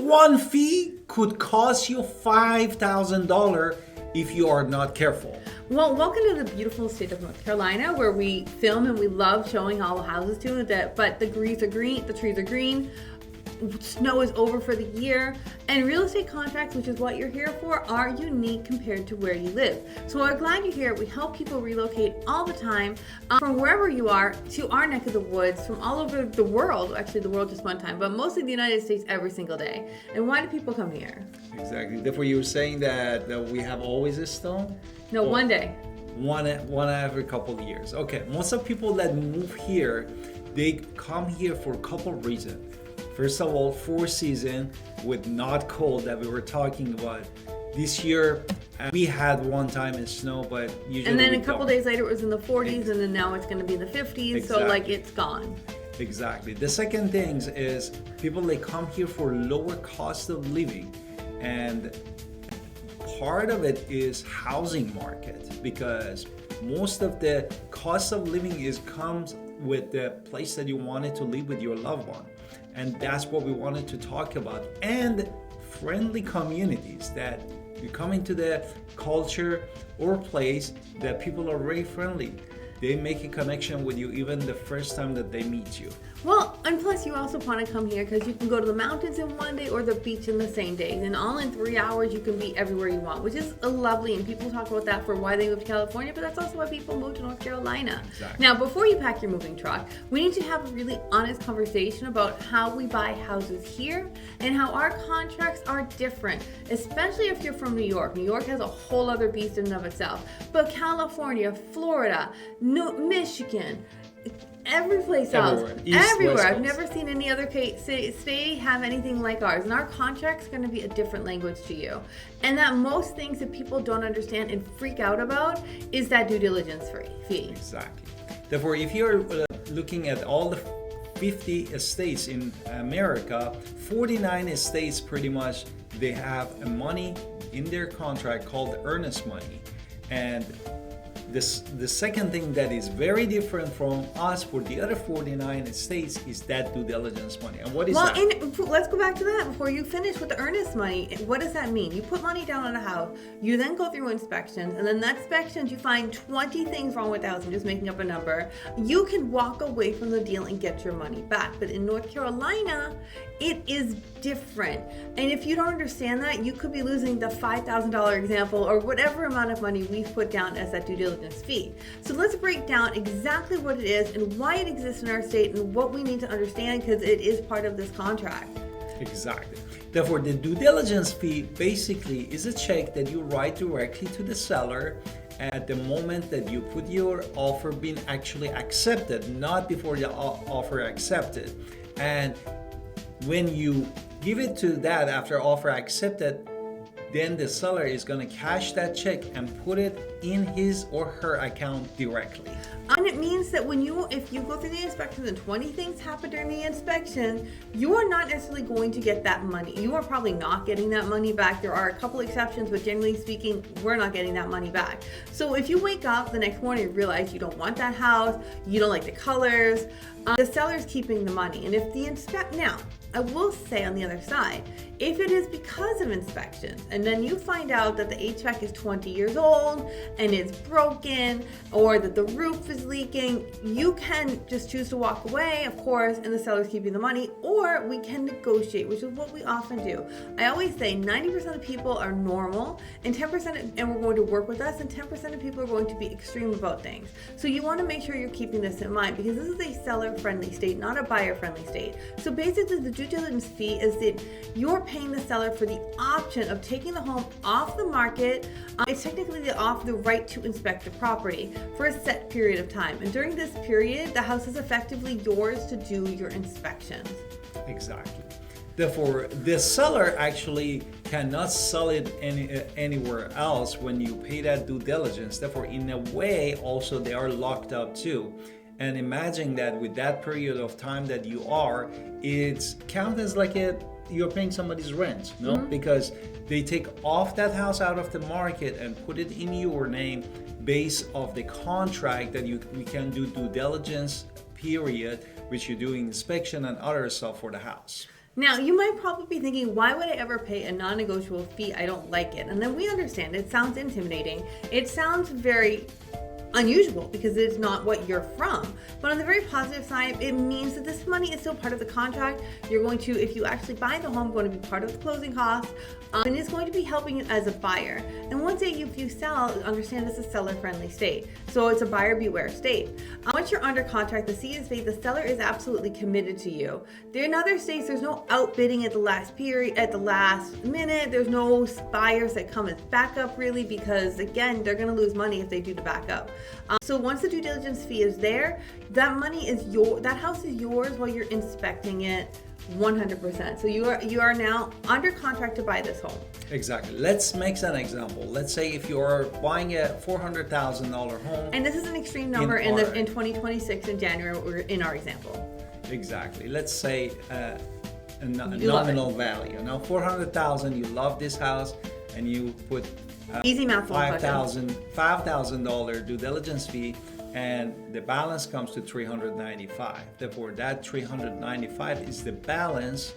one fee could cost you $5,000 if you are not careful. Well, welcome to the beautiful state of North Carolina, where we film and we love showing all the houses to it. But the trees are green. Snow is over for the year, and real estate contracts, which is what you're here for, are unique compared to where you live. So we're glad you're here. We help people relocate all the time from wherever you are to our neck of the woods, from all over the world. Actually, the world just one time, but mostly the United States every single day. And why do people come here? Exactly. Therefore, you were saying that we have always a snow? No, one day. One every couple of years. Okay, most of people that move here, they come here for a couple of reasons. First of all, 4 season with not cold that we were talking about. This year, we had one time in snow, but usually and then a couple days later it was in the 40s, and then now it's going to be in the 50s. Exactly. So like it's gone. Exactly. The second thing is people, they come here for lower cost of living, and part of it is housing market, because most of the cost of living comes with the place that you wanted to live with your loved one. And that's what we wanted to talk about. And friendly communities, that you come into the culture or place that people are very friendly. They make a connection with you even the first time that they meet you. Well, and plus you also want to come here because you can go to the mountains in one day or the beach in the same day. And all in 3 hours, you can be everywhere you want, which is lovely. And people talk about that for why they moved to California, but that's also why people move to North Carolina. Exactly. Now, before you pack your moving truck, we need to have a really honest conversation about how we buy houses here and how our contracts are different, especially if you're from New York. New York has a whole other beast in and of itself. But California, Florida, Michigan, every place else, everywhere. I've never seen any other state have anything like ours. And our contract's going to be a different language to you. And that most things that people don't understand and freak out about is that due diligence fee. Exactly. Therefore, if you're looking at all the 50 states in America, 49 states pretty much, they have a money in their contract called earnest money. And the second thing that is very different from us for the other 49 states is that due diligence money. And what is that? And let's go back to that before you finish with the earnest money. What does that mean? You put money down on a house, you then go through inspections, and then that inspections you find 20 things wrong with the house. I'm just making up a number. You can walk away from the deal and get your money back. But in North Carolina, it is different. And if you don't understand that, you could be losing the $5,000 example or whatever amount of money we've put down as that due diligence fee. So let's break down exactly what it is and why it exists in our state and what we need to understand, because it is part of this contract. Exactly. Therefore, the due diligence fee basically is a check that you write directly to the seller at the moment that you put your offer being actually accepted, not before the offer accepted. And when you give it to that after offer accepted, then the seller is going to cash that check and put it in his or her account directly. And it means that if you go through the inspections and 20 things happen during the inspection, you are not necessarily going to get that money. You are probably not getting that money back. There are a couple exceptions, but generally speaking, we're not getting that money back. So if you wake up the next morning and realize you don't want that house, you don't like the colors, the seller's keeping the money. And if now, I will say on the other side, if it is because of inspections and then you find out that the HVAC is 20 years old and it's broken, or that the roof is leaking, you can just choose to walk away, of course, and the seller's keeping the money, or we can negotiate, which is what we often do. I always say 90% of people are normal and 10% and we're going to work with us, and 10% of people are going to be extreme about things. So you want to make sure you're keeping this in mind, because this is a seller-friendly state, not a buyer-friendly state. So basically the due diligence fee is that you're paying the seller for the option of taking the home off the market. It's technically the right to inspect the property for a set period of time. And during this period, the house is effectively yours to do your inspections. Exactly. Therefore, the seller actually cannot sell it anywhere else when you pay that due diligence. Therefore, in a way, also they are locked up too. And imagine that with that period of time that you are, it's counted as like you're paying somebody's rent, no? Mm-hmm. Because they take off that house out of the market and put it in your name based off the contract that we can do due diligence period, which you do inspection and other stuff for the house. Now, you might probably be thinking, why would I ever pay a non-negotiable fee? I don't like it. And then we understand it sounds intimidating. It sounds very unusual because it's not what you're from. But on the very positive side, it means that this money is still part of the contract. You're going to, if you actually buy the home, going to be part of the closing costs, and it's going to be helping you as a buyer. And once if you sell, understand this is seller-friendly state. So it's a buyer beware state. Once you're under contract, the CSV, the seller is absolutely committed to you. In other states, there's no outbidding at the last period, at the last minute. There's no buyers that come as backup really, because again, they're going to lose money if they do the backup. So once the due diligence fee is there, that money is that house is yours while you're inspecting it 100%. So you are now under contract to buy this home. Exactly. Let's make an example. Let's say if you're buying a $400,000 home. And this is an extreme number in 2026 in January in our example. Exactly. Let's say a nominal value. Now $400,000. You love this house, and you put easy math, $5,000 due diligence fee, and the balance comes to $395. Therefore, that $395 is the balance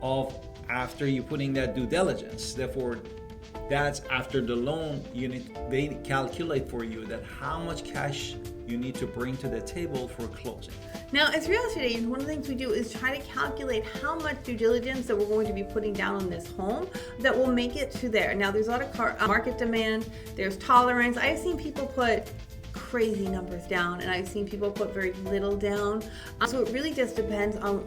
of after you putting that due diligence. Therefore, that's after the loan unit. They calculate for you that how much cash you need to bring to the table for closing. Now, as real estate agents, one of the things we do is try to calculate how much due diligence that we're going to be putting down on this home that will make it to there. Now, there's a lot of market demand, there's tolerance. I've seen people put crazy numbers down, and I've seen people put very little down. So it really just depends on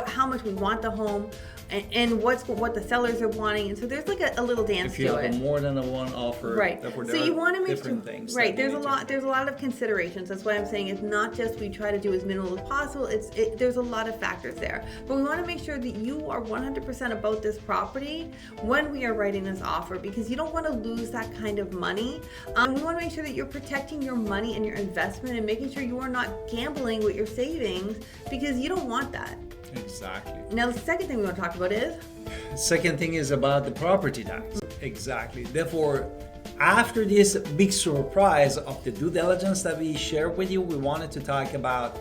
how much we want the home, and what the sellers are wanting, and so there's like a little dance to it. If you have more than a one offer, right? So you want to make different things. Right. There's a lot of considerations. That's why I'm saying it's not just we try to do as minimal as possible. There's a lot of factors there, but we want to make sure that you are 100% about this property when we are writing this offer, because you don't want to lose that kind of money. We want to make sure that you're protecting your money and your investment and making sure you are not gambling with your savings, because you don't want that. Exactly. Now, the second thing we want to talk about is? Second thing is about the property tax. Exactly. Therefore, after this big surprise of the due diligence that we shared with you, we wanted to talk about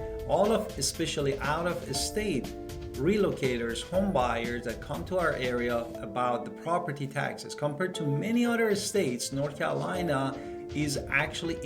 especially out of state relocators, home buyers that come to our area about the property taxes. Compared to many other states, North Carolina is actually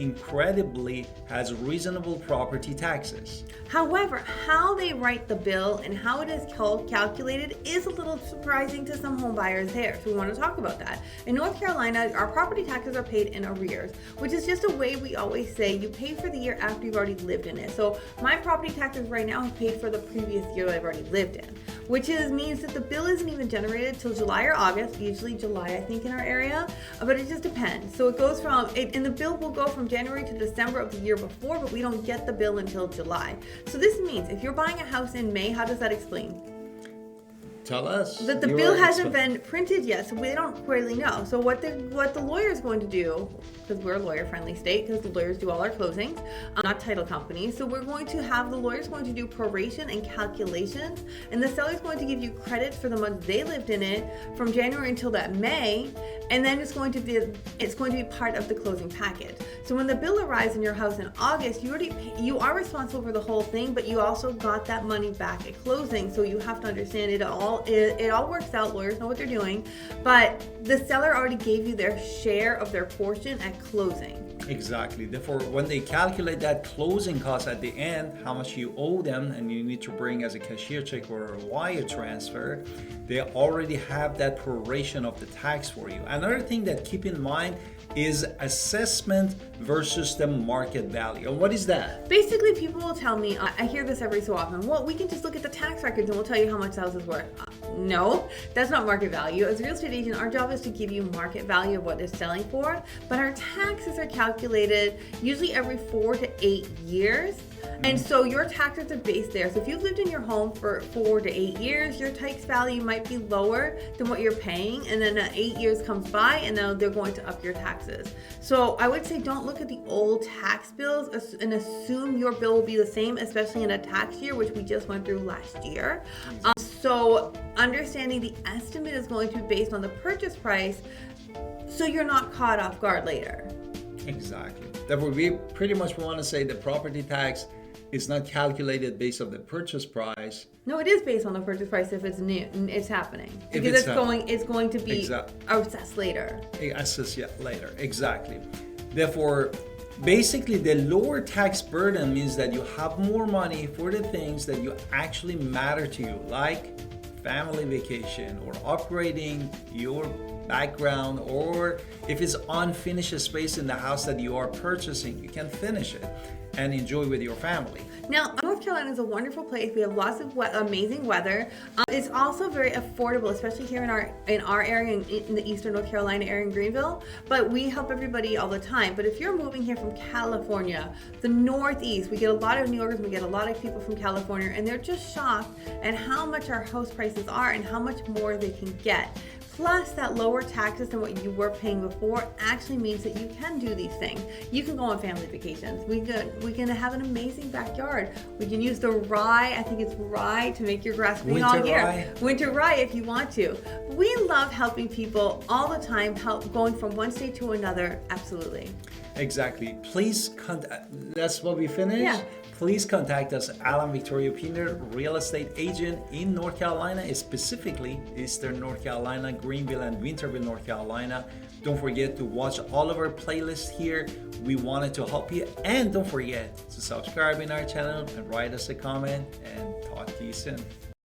has reasonable property taxes. However, how they write the bill and how it is calculated is a little surprising to some home buyers here. So we want to talk about that. In North Carolina, our property taxes are paid in arrears, which is just a way we always say you pay for the year after you've already lived in it. So my property taxes right now have paid for the previous year that I've already lived in, which means that the bill isn't even generated till July or August, usually July, I think, in our area, but it just depends. So it goes and the bill will go from January to December of the year before, but we don't get the bill until July. So this means if you're buying a house in May, how does that explain? Tell us. That the bill hasn't been printed yet, so we don't clearly know. So what the lawyer is going to do, because we're a lawyer-friendly state, because the lawyers do all our closings, not title companies. So we're going to have the lawyers going to do proration and calculations, and the seller's going to give you credit for the months they lived in it from January until that May, and then it's going to be part of the closing package. So when the bill arrives in your house in August, you are responsible for the whole thing, but you also got that money back at closing. So you have to understand it all works out. Lawyers know what they're doing, but the seller already gave you their share of their portion at closing. Exactly. Therefore, when they calculate that closing cost at the end, how much you owe them, and you need to bring as a cashier check or a wire transfer, they already have that proration of the tax for you. Another thing that keep in mind is assessment versus the market value. And what is that? Basically, people will tell me, I hear this every so often, well, we can just look at the tax records and we'll tell you how much the house is worth. No, that's not market value. As a real estate agent, our job is to give you market value of what it's selling for, but our taxes are calculated usually every 4 to 8 years. And so your taxes are based there. So if you've lived in your home for 4 to 8 years, your tax value might be lower than what you're paying. And then 8 years comes by and now they're going to up your taxes. So I would say don't look at the old tax bills and assume your bill will be the same, especially in a tax year, which we just went through last year. So understanding the estimate is going to be based on the purchase price, so you're not caught off guard later. Exactly. Therefore, we pretty much want to say the property tax It's not calculated based on the purchase price. No, it is based on the purchase price if it's new, it's happening. If Because it's it's going to be Exactly. assessed later. Assess later, exactly. Therefore, basically the lower tax burden means that you have more money for the things that you actually matter to you, like family vacation or upgrading your background, or if it's unfinished space in the house that you are purchasing, you can finish it and enjoy with your family. Now, North Carolina is a wonderful place. We have lots of amazing weather. It's also very affordable, especially here in our area, in the Eastern North Carolina area in Greenville. But we help everybody all the time. But if you're moving here from California, the Northeast, we get a lot of New Yorkers, we get a lot of people from California, and they're just shocked at how much our house prices are and how much more they can get. Plus, that lower taxes than what you were paying before actually means that you can do these things. You can go on family vacations. We can have an amazing backyard. We can use the rye, I think it's rye, to make your grass green all year. Winter rye if you want to. We love helping people all the time, going from one state to another. Absolutely. Exactly. Please contact. That's what we finished. Yeah. Please contact us, Alan Victoria Pinder, real estate agent in North Carolina, specifically Eastern North Carolina, Greenville and Winterville, North Carolina. Don't forget to watch all of our playlists here. We wanted to help you, and don't forget to subscribe in our channel and write us a comment, and talk to you soon.